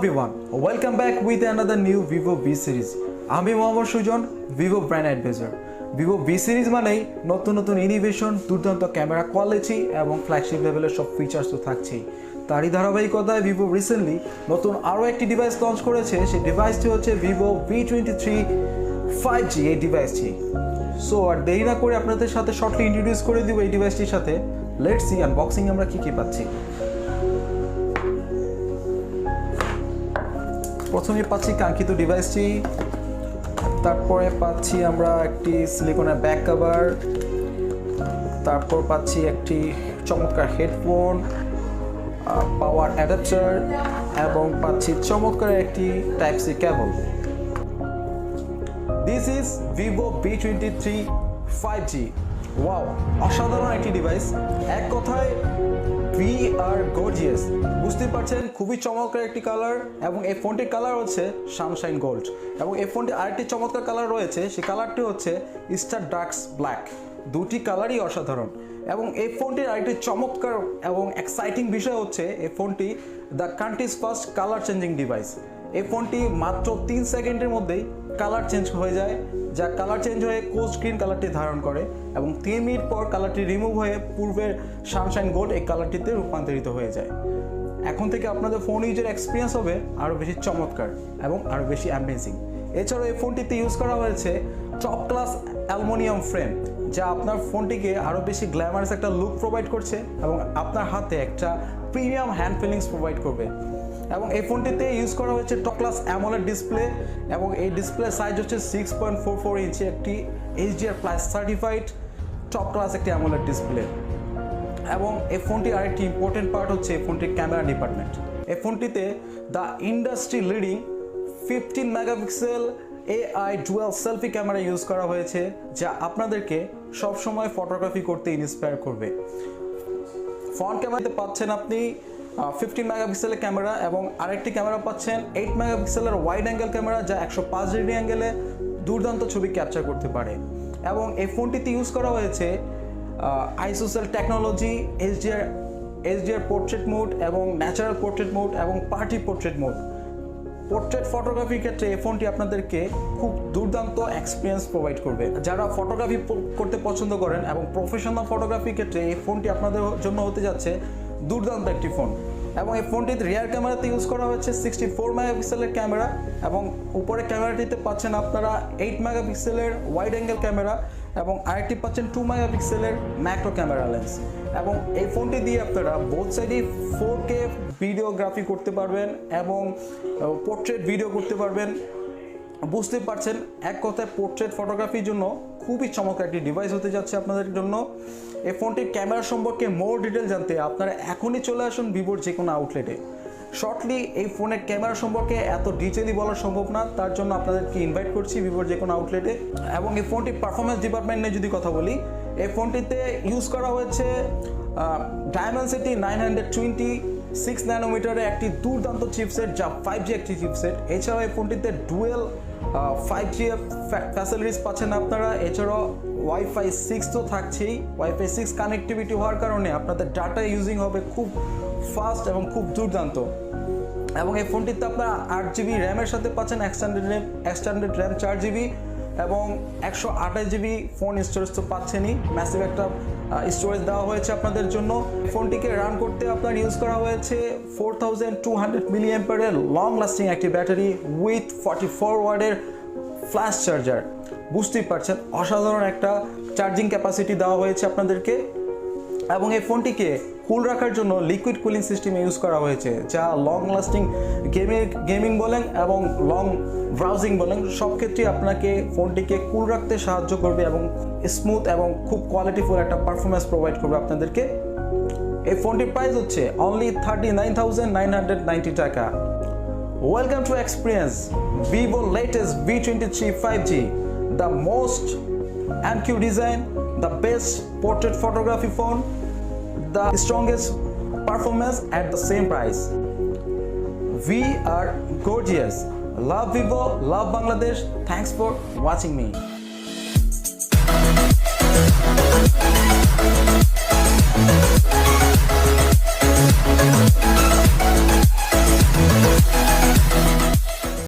everyone, welcome back with another new Vivo V series. আমি Mohammad Sujan, Vivo brand advisor. Vivo V series মানেই নতুন নতুন innovation, দুর্দান্ত camera quality এবং ফ্ল্যাগশিপ লেভেলের সব ফিচার্স তো থাকছেই। তারই ধারাবাহিকতায় Vivo রিসেন্টলি নতুন আরও একটি ডিভাইস লঞ্চ করেছে। সেই ডিভাইসটি হচ্ছে Vivo V23 5G এই ডিভাইসটি। সো আর দেরি না করে আপনাদের সাথে শর্টলি ইন্ট্রোডিউস করে দিব এই ডিভাইসটির সাথে। লেটস সি আনবক্সিং আমরা কি পাচ্ছি। প্রথমে পাচ্ছি কাঙ্ক্ষিত ডিভাইসটি, তারপরে পাচ্ছি আমরা একটি সিলিকনের ব্যাক কভার, তারপর পাচ্ছি একটি চমৎকার হেডফোন, পাওয়ার অ্যাডাপ্টার এবং পাচ্ছি চমৎকার একটি type C cable. This is Vivo V23 5G। Wow, অসাধারণ একটি ডিভাইস। এক কথায় ভি আর গর্জিয়াস। বুঝতে পারছেন, খুবই চমৎকার একটি কালার এবং এই ফোনটির কালার হচ্ছে সানশাইন গোল্ড। এবং এই ফোনটির আরেকটি চমৎকার কালার রয়েছে, সেই কালারটি হচ্ছে স্টার ডার্কস ব্ল্যাক। দুটি কালারই অসাধারণ। এবং এই ফোনটির আরেকটি চমৎকার এবং এক্সাইটিং বিষয় হচ্ছে এই ফোনটি the countries first colour changing device. এই ফোনটি মাত্র 3 সেকেন্ডের মধ্যেই কালার চেঞ্জ হয়ে যায়, যা কালার চেঞ্জ হয়ে কোস্ট গ্রিন কালারটি ধারণ করে এবং 3 মিনিট পর কালারটি রিমুভ হয়ে পূর্বের সানশাইন গোল্ড এই কালারটিতে রূপান্তরিত হয়ে যায়। এখন থেকে আপনাদের ফোন ইউজের এক্সপিরিয়েন্স হবে আরও বেশি চমৎকার এবং আরও বেশি অ্যামেজিং। এছাড়াও এই ফোনটিতে ইউজ করা হয়েছে টপ ক্লাস অ্যালুমিনিয়াম ফ্রেম, যা আপনার ফোনটিকে আরও বেশি গ্ল্যামারাস একটা লুক প্রোভাইড করছে এবং আপনার হাতে একটা প্রিমিয়াম হ্যান্ড ফিলিংস প্রোভাইড করবে। এবং এই ফোনটিতে ইউজ করা হয়েছে টপ ক্লাস অ্যামোলেড ডিসপ্লে এবং এই ডিসপ্লে সাইজ হচ্ছে 6.44 ইঞ্চি, একটি HDR+ সার্টিফাইড টপ ক্লাস একটি অ্যামোলেড ডিসপ্লে। এবং এই ফোনটির আরেকটি ইম্পর্টেন্ট পার্ট হচ্ছে এই ফোনটির ক্যামেরা ডিপার্টমেন্ট। এই ফোনটিতে the industry leading 15 megapixel AI dual selfie camera use করা হয়েছে, যা আপনাদেরকে সবসময় ফটোগ্রাফি করতে ইন্সপায়ার করবে। ফ্রন্ট ক্যামেরাতে পাচ্ছেন আপনি 15 মেগাপিক্সেলের ক্যামেরা এবং আরেকটি ক্যামেরা পাচ্ছেন 8 মেগাপিক্সেলের ওয়াইড অ্যাঙ্গেল ক্যামেরা, যা 105 ডিগ্রি অ্যাঙ্গেলে দুর্দান্ত ছবি ক্যাপচার করতে পারে। এবং এই ফোনটিতে ইউজ করা হয়েছে ISOCELL technology, HDR portrait mode এবং ন্যাচারাল পোর্ট্রেট মোড এবং পার্টি পোর্ট্রেট মোড। পোর্ট্রেট ফটোগ্রাফির ক্ষেত্রে এই ফোনটি আপনাদেরকে খুব দুর্দান্ত এক্সপিরিয়েন্স প্রোভাইড করবে। যারা ফটোগ্রাফি করতে পছন্দ করেন এবং প্রফেশনাল ফটোগ্রাফির ক্ষেত্রে এই ফোনটি আপনাদের জন্য হতে যাচ্ছে দুর্দান্ত একটি ফোন। এবং এই ফোনটিতে রিয়ার ক্যামেরাতে ইউজ করা হচ্ছে 64 মেগাপিক্সেলের ক্যামেরা এবং উপরে ক্যামেরাটিতে পাচ্ছেন আপনারা 8 মেগাপিক্সেলের ওয়াইড অ্যাঙ্গেল ক্যামেরা এবং আরেকটি পাচ্ছেন 2 মেগাপিক্সেলের ম্যাক্রো ক্যামেরা লেন্স। এবং এই ফোনটি দিয়ে আপনারা বোথ সাইডেই 4K ভিডিওগ্রাফি করতে পারবেন এবং পোর্ট্রেট ভিডিও করতে পারবেন। বুঝতে পারছেন, এক কথায় পোর্ট্রেট ফটোগ্রাফির জন্য খুবই চমৎকার একটি ডিভাইস হতে যাচ্ছে আপনাদের জন্য। এই ফোনটির ক্যামেরা সম্পর্কে মোর ডিটেল জানতে আপনারা এখনই চলে আসুন ভিভোর যে কোনো আউটলেটে। শর্টলি এই ফোনের ক্যামেরা সম্পর্কে এত ডিটেইলি বলা সম্ভব না, তার জন্য আপনাদেরকে ইনভাইট করছি ভিভোর যে কোনো আউটলেটে। এবং এই ফোনটির পারফরমেন্স ডিপার্টমেন্ট নিয়ে যদি কথা বলি, এই ফোনটিতে ইউজ করা হয়েছে ডায়মেনসিটি 926 ন্যানোমিটারের একটি দুর্দান্ত চিপসেট, যা 5G একটি চিপসেট। এছাড়াও এই ফোনটিতে ডুয়েল 5G ফ্যাসিলিটিস পাচ্ছেন আপনারা। এছাড়াও Wi-Fi 6 তো থাকছেই। Wi-Fi 6 কানেক্টিভিটি হওয়ার কারণে আপনাদের ডাটা ইউজিং হবে খুব ফাস্ট এবং খুব দুর্দান্ত। এবং এই ফোনটিতে আপনারা 8GB র্যামের সাথে পাচ্ছেন এক্সটেন্ডেড র্যাম 4GB এবং 128GB ফোন স্টোরেজ তো পাচ্ছেনই। ম্যাসিভ একটা স্টোরেজ দেওয়া হয়েছে আপনাদের জন্য। ফোনটিকে রান করতে আপনার ইউজ করা হয়েছে 4200 mAh লং লাস্টিং একটি ব্যাটারি উইথ 44 ওয়াটের ফ্ল্যাশ চার্জার। বুঝতেই পারছেন, অসাধারণ একটা চার্জিং ক্যাপাসিটি দেওয়া হয়েছে আপনাদেরকে। এবং এই ফোনটিকে কুল রাখার জন্য লিকুইড কুলিং সিস্টেম ইউজ করা হয়েছে, যা লং লাস্টিং গেমিং বলেন এবং লং ব্রাউজিং বলেন, সব ক্ষেত্রেই আপনাকে ফোনটিকে কুল রাখতে সাহায্য করবে এবং স্মুথ এবং খুব কোয়ালিটিফুল একটা পারফরমেন্স প্রোভাইড করবে আপনাদেরকে। এই ফোনটির প্রাইস হচ্ছে অনলি 39,990 টাকা। Welcome to experience Vivo latest V23 5G, the most NQ design, the best portrait photography phone, the strongest performance at the same price. We are gorgeous. Love Vivo, love Bangladesh. Thanks for watching me.